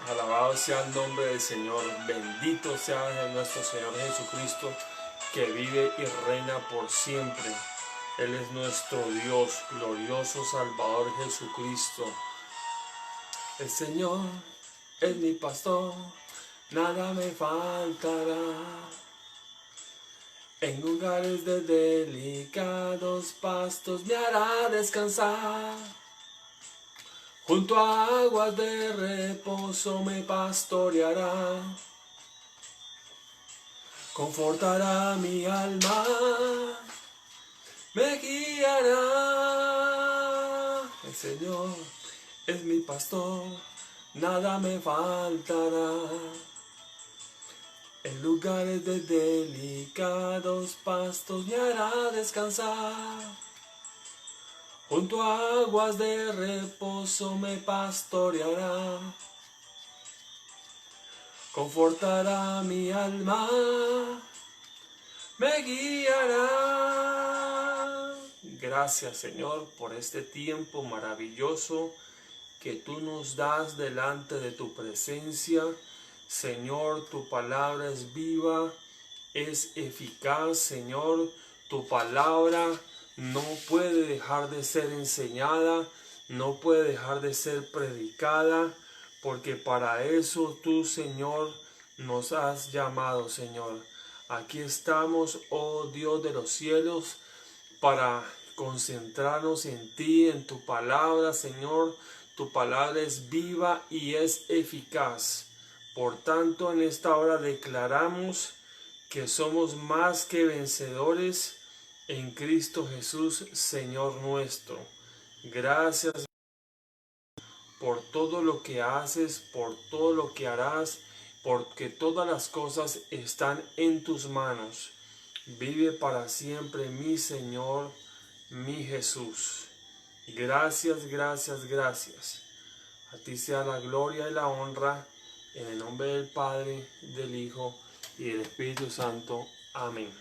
Alabado sea el nombre del Señor, bendito sea nuestro Señor Jesucristo, que vive y reina por siempre. Él es nuestro Dios, glorioso Salvador Jesucristo. El Señor es mi pastor, nada me faltará. En lugares de delicados pastos me hará descansar. Junto a aguas de reposo me pastoreará. Confortará mi alma, me guiará. El Señor es mi pastor, nada me faltará. En lugares de delicados pastos me hará descansar. Junto a aguas de reposo me pastoreará. Confortará mi alma, me guiará. Gracias, Señor, por este tiempo maravilloso que tú nos das delante de tu presencia. Señor, tu palabra es viva, es eficaz. Señor, tu palabra no puede dejar de ser enseñada, no puede dejar de ser predicada, porque para eso tú, Señor, nos has llamado, Señor. Aquí estamos, oh Dios de los cielos, para concentrarnos en ti, en tu palabra, Señor. Tu palabra es viva y es eficaz. Por tanto, en esta hora declaramos que somos más que vencedores en Cristo Jesús, Señor nuestro. Gracias por todo lo que haces, por todo lo que harás, porque todas las cosas están en tus manos. Vive para siempre, mi Señor, mi Jesús. Gracias, gracias, gracias. A ti sea la gloria y la honra, en el nombre del Padre, del Hijo y del Espíritu Santo. Amén.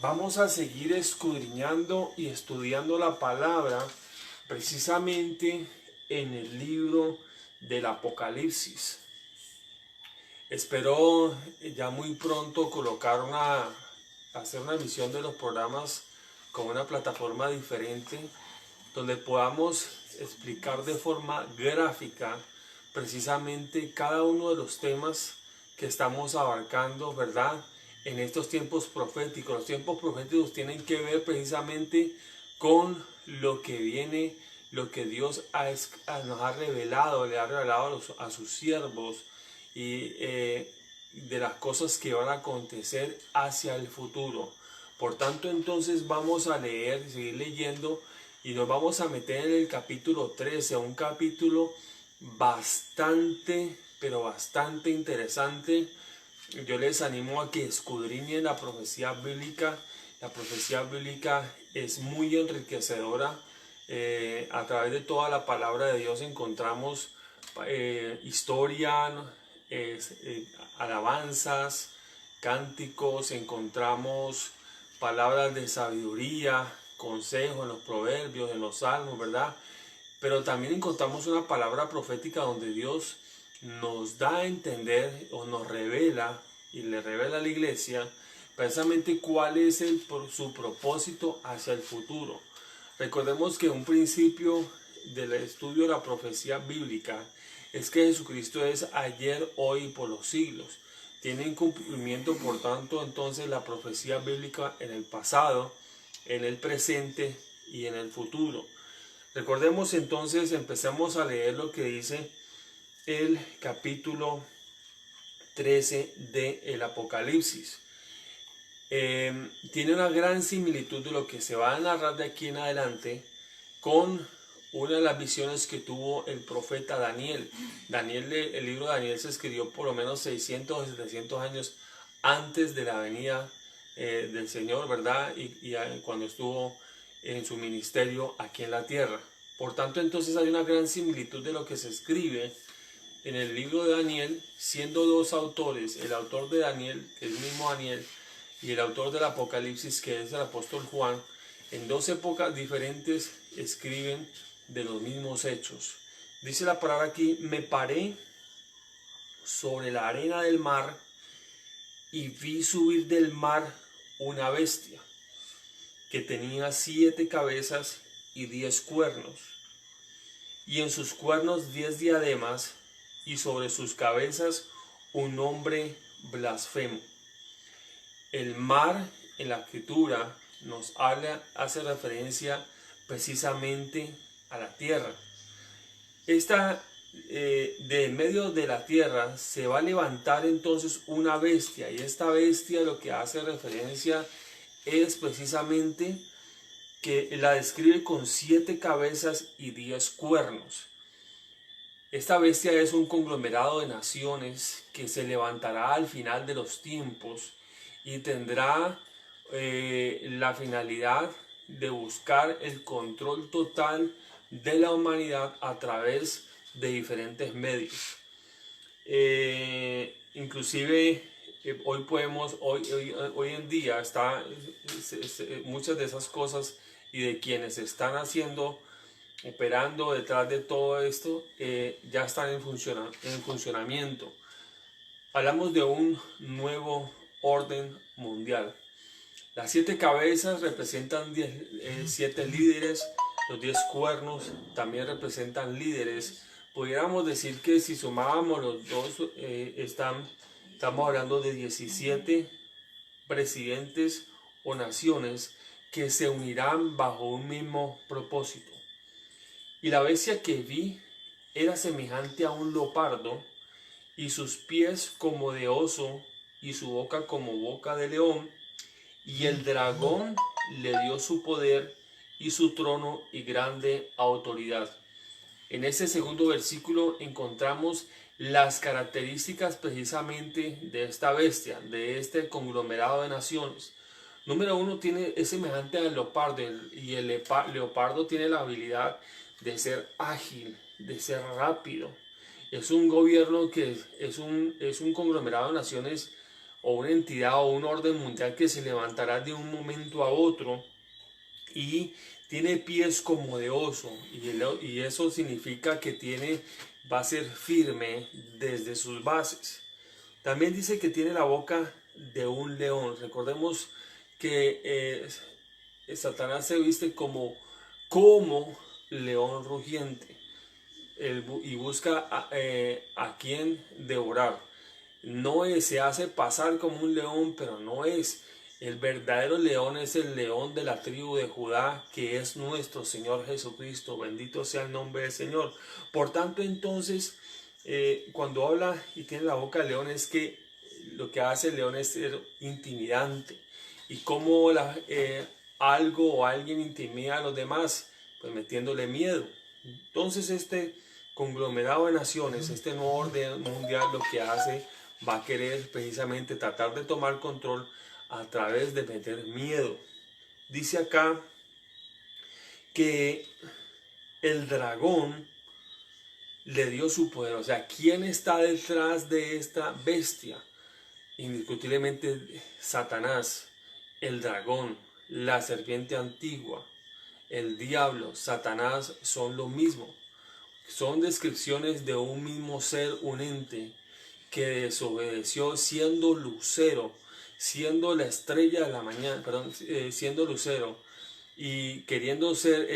Vamos a seguir escudriñando y estudiando la palabra precisamente en el libro del Apocalipsis. Espero ya muy pronto hacer una emisión de los programas con una plataforma diferente, donde podamos explicar de forma gráfica precisamente cada uno de los temas que estamos abarcando, ¿verdad? En estos tiempos proféticos. Los tiempos proféticos tienen que ver precisamente con lo que viene, lo que Dios nos ha revelado, le ha revelado a sus siervos, y de las cosas que van a acontecer hacia el futuro. Por tanto, entonces vamos a leer, seguir leyendo, y nos vamos a meter en el capítulo 13, un capítulo bastante, pero bastante interesante. Yo les animo a que escudriñen la profecía bíblica. La profecía bíblica es muy enriquecedora. A través de toda la palabra de Dios encontramos historia, alabanzas, cánticos, encontramos palabras de sabiduría, consejos en los proverbios, en los salmos, ¿verdad? Pero también encontramos una palabra profética donde Dios nos da a entender o nos revela y le revela a la iglesia precisamente cuál es su propósito hacia el futuro. Recordemos que un principio del estudio de la profecía bíblica es que Jesucristo es ayer, hoy y por los siglos. Tiene en cumplimiento, por tanto, entonces la profecía bíblica en el pasado, en el presente y en el futuro. Recordemos entonces, empecemos a leer lo que dice el capítulo 13 del Apocalipsis. Tiene una gran similitud de lo que se va a narrar de aquí en adelante con una de las visiones que tuvo el profeta Daniel. El libro de Daniel se escribió por lo menos 600 o 700 años antes de la venida del Señor, ¿verdad? Y cuando estuvo en su ministerio aquí en la tierra. Por tanto, entonces hay una gran similitud de lo que se escribe en el libro de Daniel, siendo dos autores, el autor de Daniel, que es el mismo Daniel, y el autor del Apocalipsis, que es el apóstol Juan. En dos épocas diferentes escriben de los mismos hechos. Dice la palabra aquí: me paré sobre la arena del mar y vi subir del mar una bestia que tenía 7 cabezas y 10 cuernos, y en sus cuernos 10 diademas, y sobre sus cabezas un nombre blasfemo. El mar en la escritura hace referencia precisamente a la tierra. De medio de la tierra se va a levantar entonces una bestia, y esta bestia lo que hace referencia es precisamente que la describe con 7 cabezas y 10 cuernos. Esta bestia es un conglomerado de naciones que se levantará al final de los tiempos y tendrá la finalidad de buscar el control total de la humanidad a través de diferentes medios. Inclusive hoy en día muchas de esas cosas y de quienes están operando detrás de todo esto, ya están en funcionamiento. Hablamos de un nuevo orden mundial. Las 7 cabezas representan 7 líderes, los 10 cuernos también representan líderes. Pudiéramos decir que si sumábamos los dos, estamos hablando de 17 presidentes o naciones que se unirán bajo un mismo propósito. Y la bestia que vi era semejante a un leopardo, y sus pies como de oso, y su boca como boca de león. Y el dragón le dio su poder y su trono y grande autoridad. En ese segundo versículo encontramos las características precisamente de esta bestia, de este conglomerado de naciones. Número 1, es semejante al leopardo, y el leopardo tiene la habilidad de ser ágil, de ser rápido. Es un gobierno que es un conglomerado de naciones, o una entidad o un orden mundial que se levantará de un momento a otro, y tiene pies como de oso, y eso significa que va a ser firme desde sus bases. También dice que tiene la boca de un león. Recordemos que Satanás se viste como león rugiente, y busca a quien devorar. Se hace pasar como un león, pero no es. El verdadero león es el león de la tribu de Judá, que es nuestro Señor Jesucristo. Bendito sea el nombre del Señor. Por tanto, entonces, cuando habla y tiene la boca de león, es que lo que hace el león es ser intimidante. Y cómo algo o alguien intimida a los demás, pues metiéndole miedo. Entonces, este conglomerado de naciones, este nuevo orden mundial, lo que va a querer precisamente tratar de tomar control a través de meter miedo. Dice acá que el dragón le dio su poder. O sea, ¿quién está detrás de esta bestia? Indiscutiblemente Satanás, el dragón, la serpiente antigua, el diablo, Satanás son lo mismo. Son descripciones de un mismo ser, un ente que desobedeció, siendo lucero, siendo la estrella de la mañana, siendo lucero, y queriendo ser,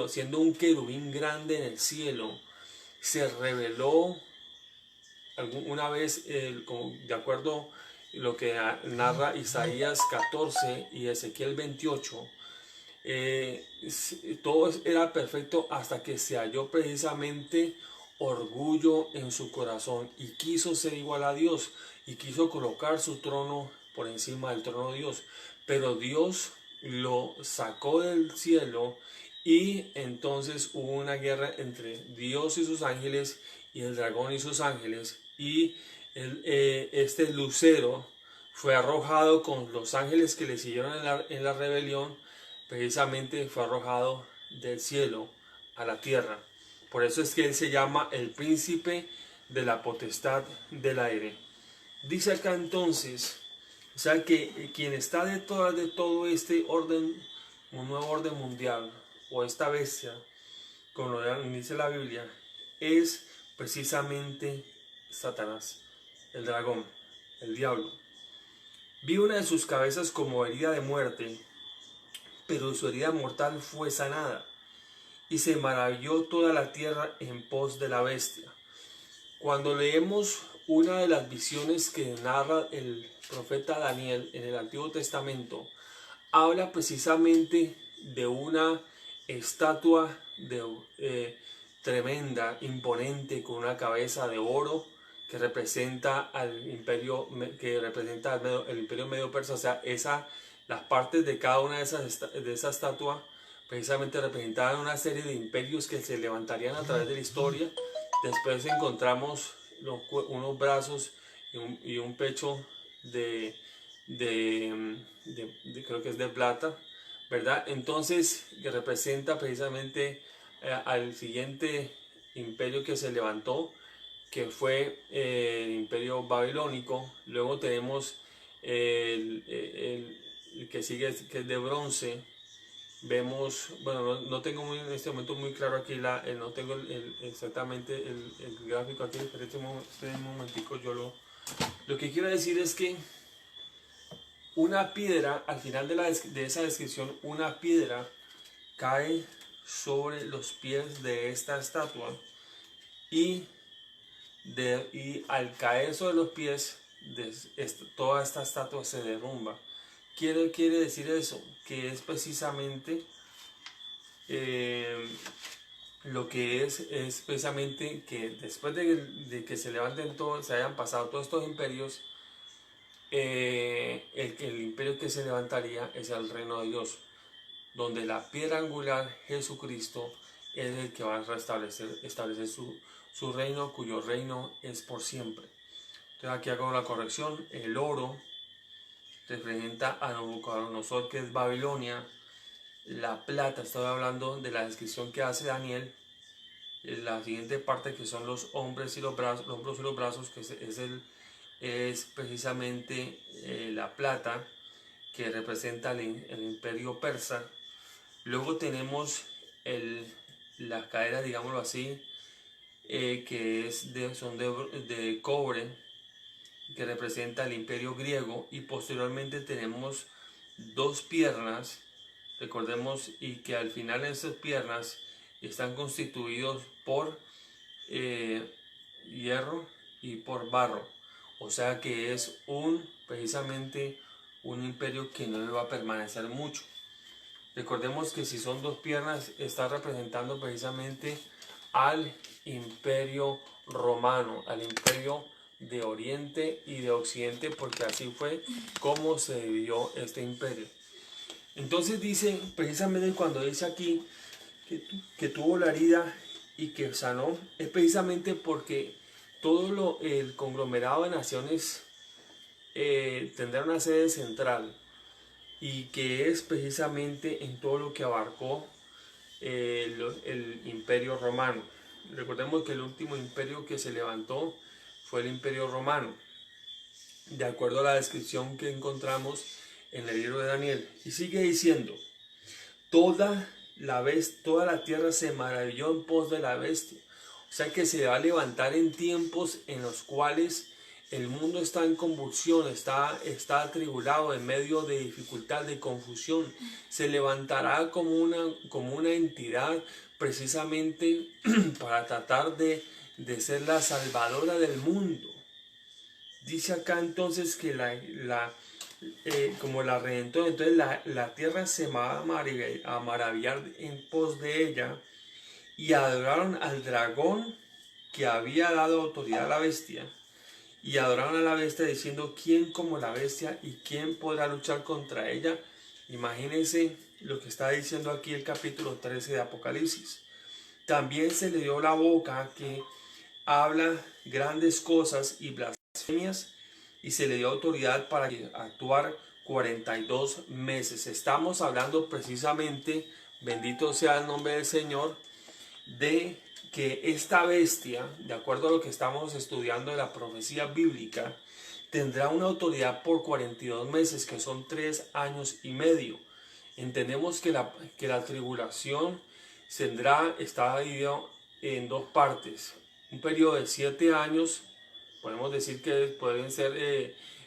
siendo un querubín grande en el cielo, se rebeló una vez, de acuerdo a lo que narra Isaías 14 y Ezequiel 28. Todo era perfecto hasta que se halló precisamente orgullo en su corazón, y quiso ser igual a Dios, y quiso colocar su trono por encima del trono de Dios. Pero Dios lo sacó del cielo, y entonces hubo una guerra entre Dios y sus ángeles y el dragón y sus ángeles, y este lucero fue arrojado con los ángeles que le siguieron en la rebelión. Precisamente fue arrojado del cielo a la tierra. Por eso es que él se llama el príncipe de la potestad del aire. Dice acá entonces, o sea, que quien está detrás de todo este orden, un nuevo orden mundial, o esta bestia, como lo dice la Biblia, es precisamente Satanás, el dragón, el diablo. Vi una de sus cabezas como herida de muerte, pero su herida mortal fue sanada, y se maravilló toda la tierra en pos de la bestia. Cuando leemos una de las visiones que narra el profeta Daniel en el Antiguo Testamento, habla precisamente de una estatua tremenda, imponente, con una cabeza de oro que representa al imperio, el imperio medio persa. O sea, las partes de cada una de esa estatua precisamente representaban una serie de imperios que se levantarían a través de la historia. Después encontramos unos brazos y un pecho creo que es de plata, ¿verdad? Entonces, que representa precisamente al siguiente imperio que se levantó, que fue el imperio babilónico. Luego tenemos el que sigue, que es de bronce. Vemos, bueno, no tengo en este momento muy claro aquí, no tengo exactamente el gráfico aquí, pero este momentico lo que quiero decir es que una piedra, al final de esa descripción, una piedra cae sobre los pies de esta estatua y al caer sobre los pies, toda esta estatua se derrumba. ¿Qué quiere decir eso? Que es precisamente lo que es precisamente que después de que se levanten todos, se hayan pasado todos estos imperios, el imperio que se levantaría es el reino de Dios, donde la piedra angular, Jesucristo, es el que va a establecer su reino, cuyo reino es por siempre. Entonces aquí hago la corrección. El oro representa a Nabucodonosor, que es Babilonia. La plata, estoy hablando de la descripción que hace Daniel, la siguiente parte, que son los hombros y los brazos, que es precisamente la plata, que representa el imperio persa. Luego tenemos las caderas, digámoslo así, que son de cobre, que representa el imperio griego. Y posteriormente tenemos dos piernas, recordemos, y que al final esas piernas están constituidos por hierro y por barro. O sea que es precisamente un imperio que no va a permanecer mucho. Recordemos que si son dos piernas, está representando precisamente al imperio romano, al imperio de Oriente y de Occidente, porque así fue como se dividió este imperio. Entonces dice, precisamente cuando dice aquí que tuvo la herida y que sanó, es precisamente porque todo el conglomerado de naciones tendrá una sede central, y que es precisamente en todo lo que abarcó el imperio romano. Recordemos que el último imperio que se levantó fue el imperio romano, de acuerdo a la descripción que encontramos en el libro de Daniel. Y sigue diciendo, toda la tierra se maravilló en pos de la bestia. O sea que se va a levantar en tiempos en los cuales el mundo está en convulsión, está atribulado, en medio de dificultad, de confusión. Se levantará como una entidad precisamente para tratar de ser la salvadora del mundo. Dice acá entonces que como la redentora, entonces la tierra se va a maravillar en pos de ella, y adoraron al dragón que había dado autoridad a la bestia, y adoraron a la bestia diciendo, ¿quién como la bestia y quién podrá luchar contra ella? Imagínense lo que está diciendo aquí el capítulo 13 de Apocalipsis. También se le dio la boca que habla grandes cosas y blasfemias, y se le dio autoridad para actuar 42 meses. Estamos hablando precisamente, bendito sea el nombre del Señor, de que esta bestia, de acuerdo a lo que estamos estudiando de la profecía bíblica, tendrá una autoridad por 42 meses, que son 3 años y medio. Entendemos que la tribulación está dividido en dos partes. Un periodo de 7 años, podemos decir que pueden ser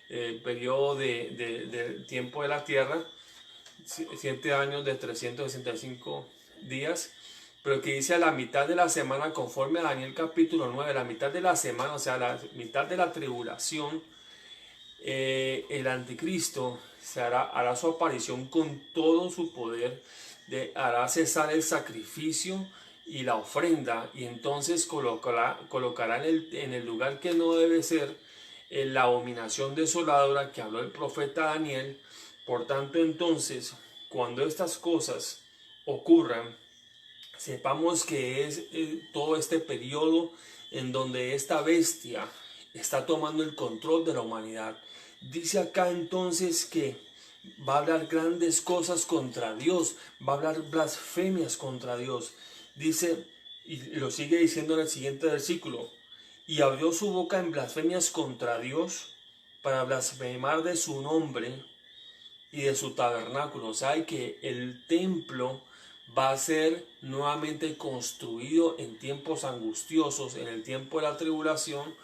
el periodo de tiempo de la tierra, 7 años de 365 días, pero que dice a la mitad de la semana, conforme a Daniel capítulo 9, la mitad de la semana, o sea, la mitad de la tribulación, el anticristo hará su aparición con todo su poder, hará cesar el sacrificio y la ofrenda, y entonces colocará en el lugar que no debe ser, la abominación desoladora que habló el profeta Daniel. Por tanto, entonces, cuando estas cosas ocurran, sepamos que es todo este periodo en donde esta bestia está tomando el control de la humanidad. Dice acá entonces que va a hablar grandes cosas contra Dios, va a hablar blasfemias contra Dios. Dice, y lo sigue diciendo en el siguiente versículo, y abrió su boca en blasfemias contra Dios para blasfemar de su nombre y de su tabernáculo. O sea, que el templo va a ser nuevamente construido en tiempos angustiosos, en el tiempo de la tribulación,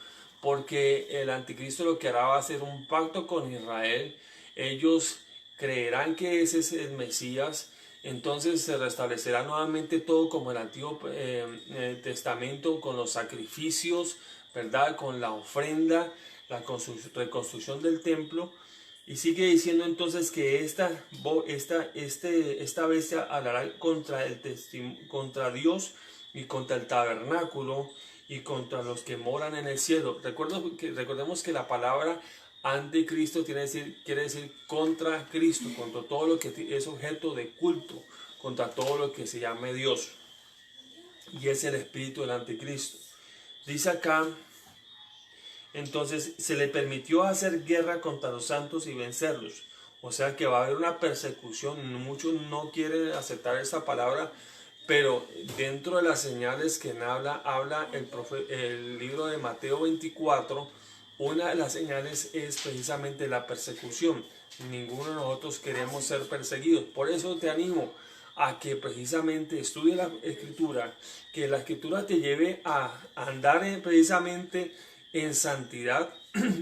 porque el anticristo lo que hará va a ser un pacto con Israel. Ellos creerán que ese es el Mesías, entonces se restablecerá nuevamente todo como el Antiguo Testamento, con los sacrificios, ¿verdad? Con la ofrenda, la reconstrucción del templo. Y sigue diciendo entonces que esta bestia hablará contra Dios y contra el tabernáculo y contra los que moran en el cielo. Recordemos que la palabra anticristo quiere decir contra Cristo, contra todo lo que es objeto de culto, contra todo lo que se llame Dios. Y es el espíritu del anticristo. Dice acá, entonces se le permitió hacer guerra contra los santos y vencerlos. O sea que va a haber una persecución. Muchos no quieren aceptar esta palabra, pero dentro de las señales que habla el libro de Mateo 24, una de las señales es precisamente la persecución. Ninguno de nosotros queremos ser perseguidos. Por eso te animo a que precisamente estudies la escritura, que la escritura te lleve a andar precisamente en santidad,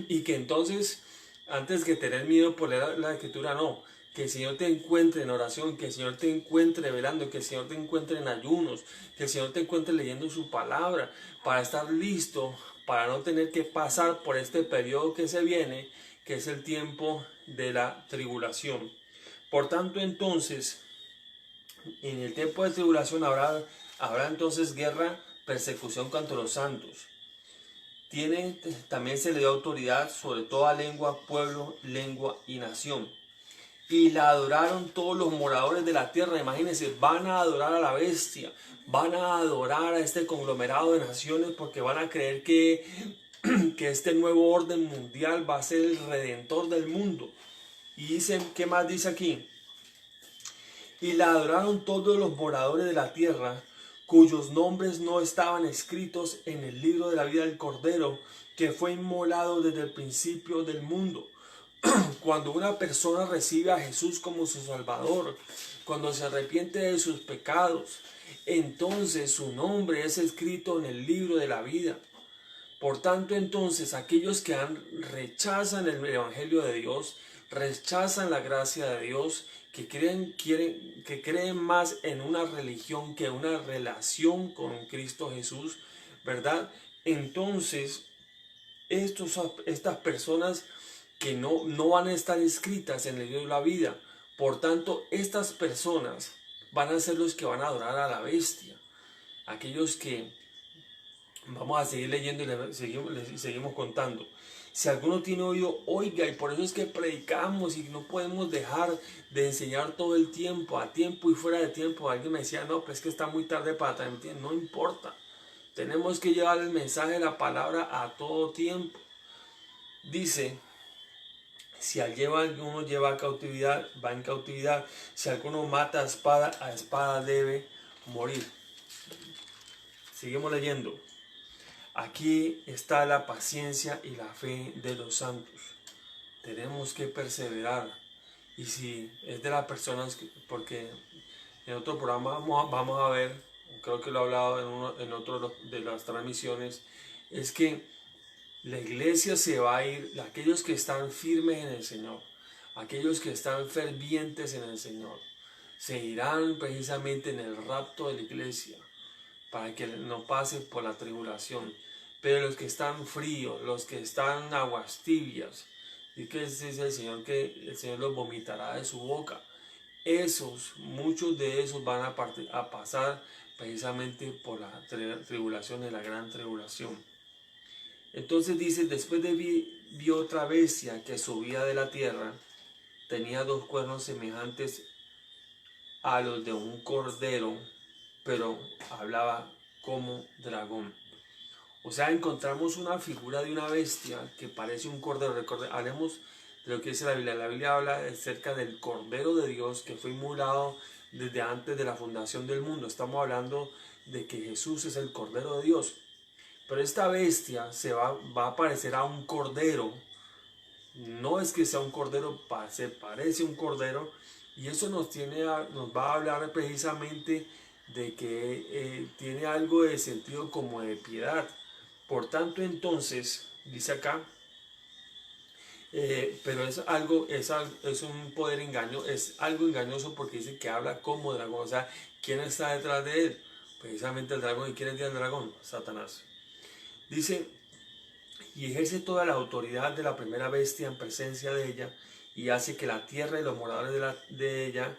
y que entonces, antes que tener miedo por leer la escritura, no, que el Señor te encuentre en oración, que el Señor te encuentre velando, que el Señor te encuentre en ayunos, que el Señor te encuentre leyendo su palabra, para estar listo, para no tener que pasar por este periodo que se viene, que es el tiempo de la tribulación. Por tanto, entonces, en el tiempo de tribulación habrá entonces guerra, persecución contra los santos. También se le dio autoridad sobre toda lengua, pueblo, lengua y nación. Y la adoraron todos los moradores de la tierra. Imagínense, van a adorar a la bestia, van a adorar a este conglomerado de naciones, porque van a creer que este nuevo orden mundial va a ser el redentor del mundo. Y dicen, ¿qué más dice aquí? Y la adoraron todos los moradores de la tierra, cuyos nombres no estaban escritos en el libro de la vida del Cordero, que fue inmolado desde el principio del mundo. Cuando una persona recibe a Jesús como su Salvador, cuando se arrepiente de sus pecados, entonces su nombre es escrito en el libro de la vida. Por tanto, entonces, aquellos que rechazan el Evangelio de Dios, rechazan la gracia de Dios, que creen más en una religión que una relación con Cristo Jesús, ¿verdad? Entonces, estas personas que no van a estar inscritas en el libro de la vida, por tanto, estas personas van a ser los que van a adorar a la bestia. Aquellos que vamos a seguir leyendo y les seguimos contando. Si alguno tiene oído, oiga, y por eso es que predicamos y no podemos dejar de enseñar todo el tiempo, a tiempo y fuera de tiempo. Alguien me decía, no, pues es que está muy tarde para transmitir. No importa, tenemos que llevar el mensaje de la palabra a todo tiempo. Dice, si alguno lleva a cautividad, va en cautividad. Si alguno mata a espada debe morir. Seguimos leyendo. Aquí está la paciencia y la fe de los santos. Tenemos que perseverar. Y si es de las personas, porque En otro programa vamos a ver, creo que lo he hablado en otro de las transmisiones, es que la iglesia se va a ir, aquellos que están firmes en el Señor, aquellos que están fervientes en el Señor, se irán precisamente en el rapto de la iglesia para que no pase por la tribulación. Pero los que están fríos, los que están aguas tibias, y que dice el Señor que el Señor los vomitará de su boca. Muchos de esos van a pasar precisamente por la tribulación de la gran tribulación. Entonces dice, después vi otra bestia que subía de la tierra, tenía dos cuernos semejantes a los de un cordero, pero hablaba como dragón. O sea, encontramos una figura de una bestia que parece un cordero. Hablemos de lo que dice la Biblia. La Biblia habla acerca del Cordero de Dios que fue inmolado desde antes de la fundación del mundo. Estamos hablando de que Jesús es el Cordero de Dios. Pero esta bestia va a parecer a un cordero. No es que sea un cordero, se parece a un cordero. Y eso nos va a hablar precisamente de que tiene algo de sentido como de piedad. Por tanto, entonces, dice acá, pero es un poder engaño, es algo engañoso porque dice que habla como dragón. O sea, ¿quién está detrás de él? Precisamente el dragón. ¿Y quién es el dragón? Satanás. Dice, y ejerce toda la autoridad de la primera bestia en presencia de ella, y hace que la tierra y los moradores de ella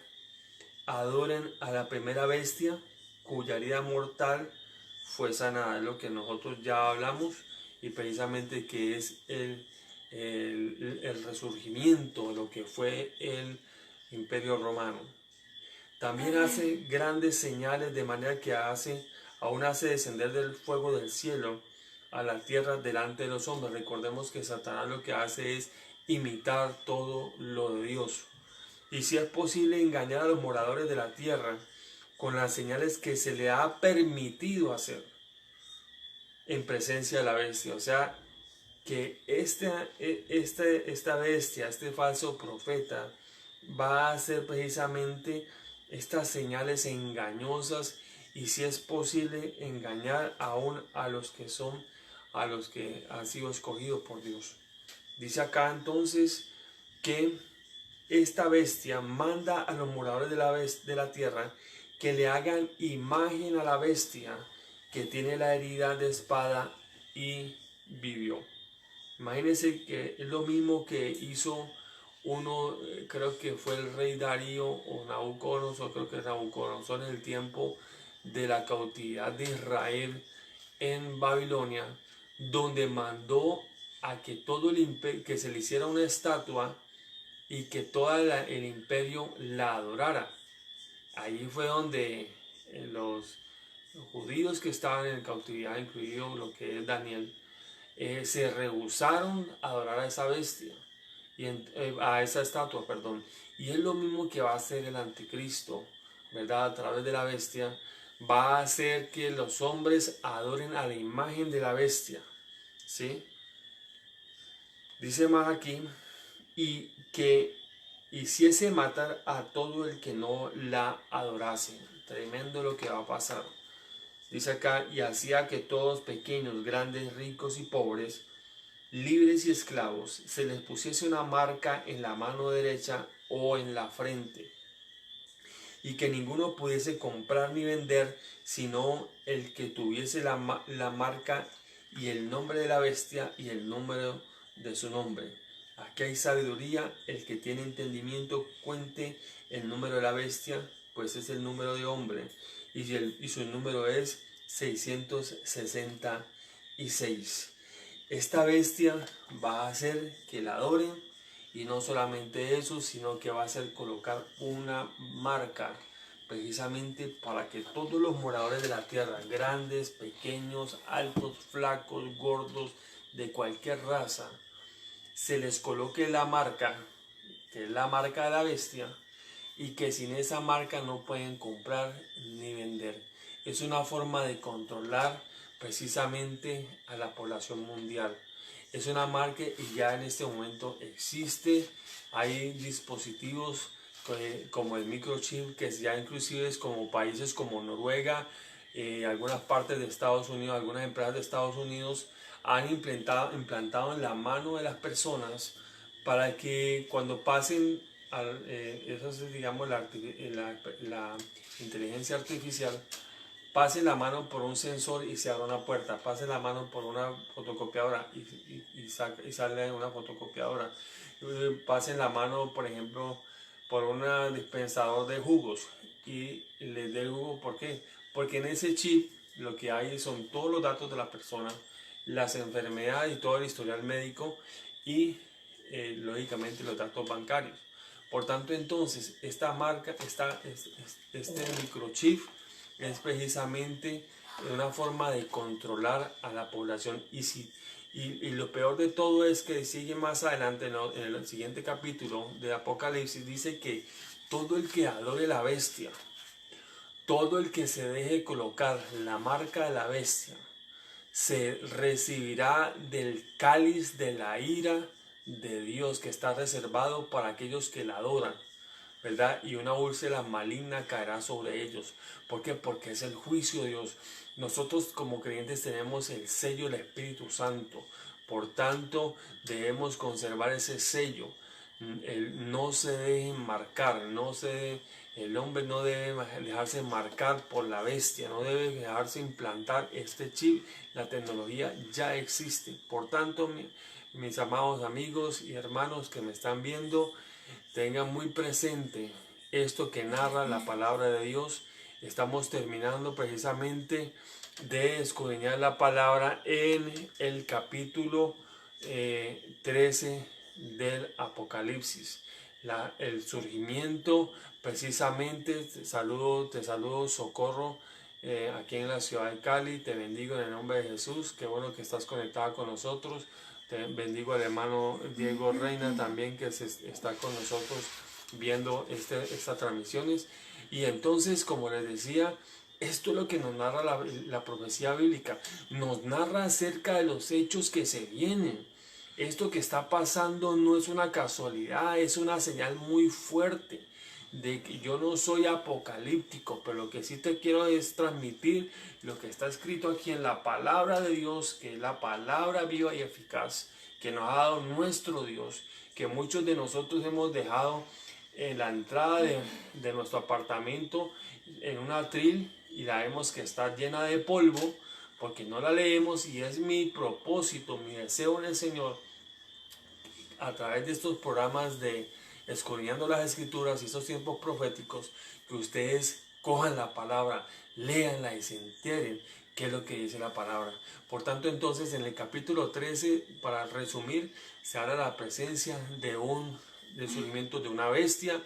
adoren a la primera bestia, cuya herida mortal fue sanada. Es lo que nosotros ya hablamos, y precisamente que es el resurgimiento de lo que fue el Imperio Romano. También hace grandes señales, de manera que aún hace descender del fuego del cielo a la tierra delante de los hombres. Recordemos que Satanás lo que hace es imitar todo lo de Dios. Y si es posible engañar a los moradores de la tierra con las señales que se le ha permitido hacer en presencia de la bestia. O sea, que esta bestia, este falso profeta, va a hacer precisamente estas señales engañosas, y si es posible engañar aún a los que han sido escogidos por Dios. Dice acá entonces que esta bestia manda a los moradores de la tierra que le hagan imagen a la bestia que tiene la herida de espada y vivió. Imagínense que es lo mismo que hizo creo que fue el rey Darío o Nabucodonosor, creo que es Nabucodonosor, en el tiempo de la cautividad de Israel en Babilonia, donde mandó a que todo el imperio, que se le hiciera una estatua y que todo el imperio la adorara. Ahí fue donde los judíos que estaban en cautividad, incluido lo que es Daniel, se rehusaron a adorar a esa bestia, a esa estatua, perdón. Y es lo mismo que va a hacer el anticristo, ¿verdad? A través de la bestia, va a hacer que los hombres adoren a la imagen de la bestia, ¿sí? Dice más aquí, y que hiciese matar a todo el que no la adorase. Tremendo lo que va a pasar. Dice acá, y hacía que todos, pequeños, grandes, ricos y pobres, libres y esclavos, se les pusiese una marca en la mano derecha o en la frente, y que ninguno pudiese comprar ni vender, sino el que tuviese la marca y el nombre de la bestia y el número de su nombre. Aquí hay sabiduría. El que tiene entendimiento cuente el número de la bestia, pues es el número de hombre, y su número es 666. Esta bestia va a hacer que la adoren, y no solamente eso, sino que va a hacer colocar una marca precisamente para que todos los moradores de la tierra, grandes, pequeños, altos, flacos, gordos, de cualquier raza, se les coloque la marca, que es la marca de la bestia, y que sin esa marca no pueden comprar ni vender. Es una forma de controlar precisamente a la población mundial. Es una marca, y ya en este momento existe. Hay dispositivos como el microchip, que ya inclusive es como países como Noruega, algunas partes de Estados Unidos, algunas empresas de Estados Unidos han implantado en la mano de las personas para que cuando pasen, eso es digamos la inteligencia artificial, pase la mano por un sensor y se abra una puerta, pase la mano por una fotocopiadora y sale una fotocopiadora, pase la mano por ejemplo por un dispensador de jugos y les dé el jugo. ¿Por qué? Porque en ese chip lo que hay son todos los datos de la persona, las enfermedades y todo el historial médico y lógicamente los datos bancarios. Por tanto, entonces, esta marca, este microchip es precisamente una forma de controlar a la población. Y lo peor de todo es que sigue más adelante en el siguiente capítulo de Apocalipsis, dice que todo el que adore la bestia, todo el que se deje colocar la marca de la bestia, se recibirá del cáliz de la ira de Dios que está reservado para aquellos que la adoran, ¿verdad? Y una úlcera maligna caerá sobre ellos. ¿Por qué? Porque es el juicio de Dios. Nosotros como creyentes tenemos el sello del Espíritu Santo. Por tanto, debemos conservar ese sello. No se dejen marcar, el hombre no debe dejarse marcar por la bestia, no debe dejarse implantar este chip. La tecnología ya existe. Por tanto, mis amados amigos y hermanos que me están viendo, tengan muy presente esto que narra la palabra de Dios. Estamos terminando precisamente de escudriñar la palabra en el capítulo 13 del Apocalipsis. El surgimiento, precisamente, te saludo Socorro, aquí en la ciudad de Cali. Te bendigo en el nombre de Jesús. Qué bueno que estás conectada con nosotros. Te bendigo al hermano Diego Reina también, que está con nosotros viendo estas transmisiones. Y entonces, como les decía, esto es lo que nos narra la profecía bíblica. Nos narra acerca de los hechos que se vienen. Esto que está pasando no es una casualidad, es una señal muy fuerte de que yo no soy apocalíptico, pero lo que sí te quiero es transmitir lo que está escrito aquí en la palabra de Dios, que es la palabra viva y eficaz que nos ha dado nuestro Dios, que muchos de nosotros hemos dejado en la entrada de nuestro apartamento en un atril y la vemos que está llena de polvo porque no la leemos. Y es mi propósito, mi deseo en el Señor, a través de estos programas de escudriñando las escrituras y estos tiempos proféticos, que ustedes cojan la palabra, léanla y se enteren qué es lo que dice la palabra. Por tanto, entonces, en el capítulo 13, para resumir, se habla de la presencia del surgimiento de una bestia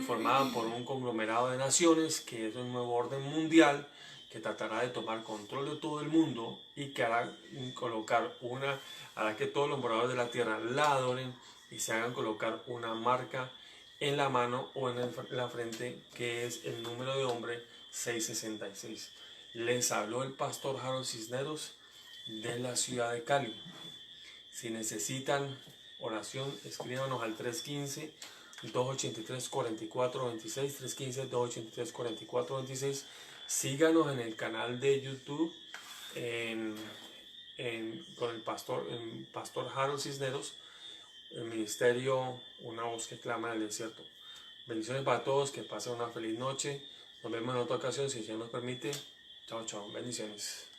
formada por un conglomerado de naciones, que es un nuevo orden mundial que tratará de tomar control de todo el mundo y que hará que todos los moradores de la tierra la adoren y se hagan colocar una marca en la mano o en la frente, que es el número de hombre 666. Les habló el pastor Harold Cisneros de la ciudad de Cali. Si necesitan oración, escríbanos al 315-283-4426, 315-283-4426. Síganos en el canal de YouTube con el pastor Harold Cisneros, el ministerio Una Voz que Clama en el Desierto. Bendiciones para todos, que pasen una feliz noche. Nos vemos en otra ocasión, si Dios nos permite. Chao, chao, bendiciones.